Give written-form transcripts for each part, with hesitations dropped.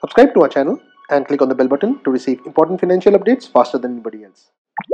Subscribe to our channel and click on the bell button to receive important financial updates faster than anybody else.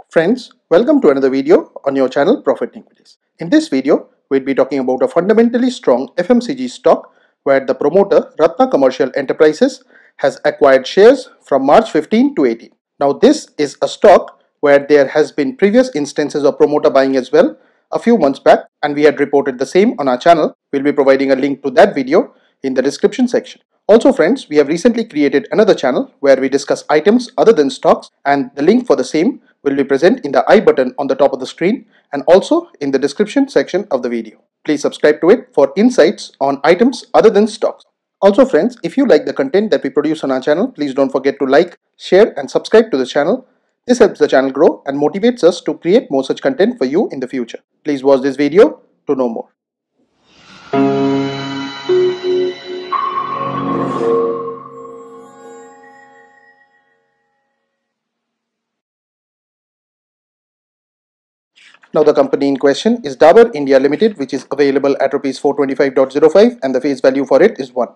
Friends, welcome to another video on your channel Profit Equities. In this video, we'll be talking about a fundamentally strong FMCG stock where the promoter Ratna Commercial Enterprises has acquired shares from March 15 to 18. Now this is a stock where there has been previous instances of promoter buying as well a few months back, and we had reported the same on our channel. We'll be providing a link to that video in the description section. Also friends, we have recently created another channel where we discuss items other than stocks, and the link for the same will be present in the I button on the top of the screen and also in the description section of the video. Please subscribe to it for insights on items other than stocks. Also friends, if you like the content that we produce on our channel, please don't forget to like, share and subscribe to the channel. This helps the channel grow and motivates us to create more such content for you in the future. Please watch this video to know more. Now the company in question is Dabur India Limited, which is available at Rs 425.05 and the face value for it is 1.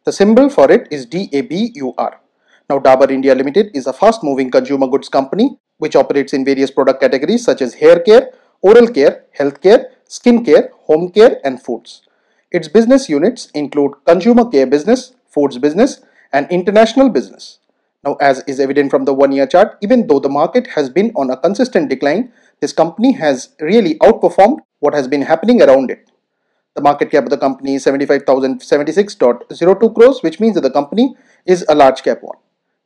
The symbol for it is DABUR. Now Dabur India Limited is a fast moving consumer goods company which operates in various product categories such as hair care, oral care, health care, skin care, home care and foods. Its business units include consumer care business, foods business and international business. Now, as is evident from the 1-year chart, even though the market has been on a consistent decline, this company has really outperformed what has been happening around it. The market cap of the company is 75,076.02 crores, which means that the company is a large cap one.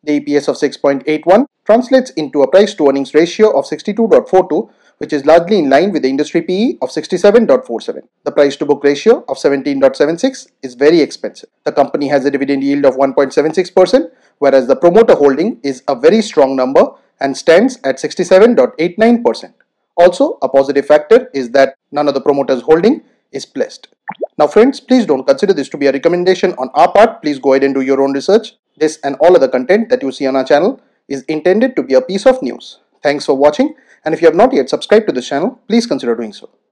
The EPS of 6.81 translates into a price to earnings ratio of 62.42, which is largely in line with the industry PE of 67.47. The price to book ratio of 17.76 is very expensive. The company has a dividend yield of 1.76%, whereas the promoter holding is a very strong number and stands at 67.89%. Also, a positive factor is that none of the promoters holding is pledged. Now friends, please don't consider this to be a recommendation on our part. Please go ahead and do your own research. This and all other content that you see on our channel is intended to be a piece of news. Thanks for watching, and if you have not yet subscribed to this channel, please consider doing so.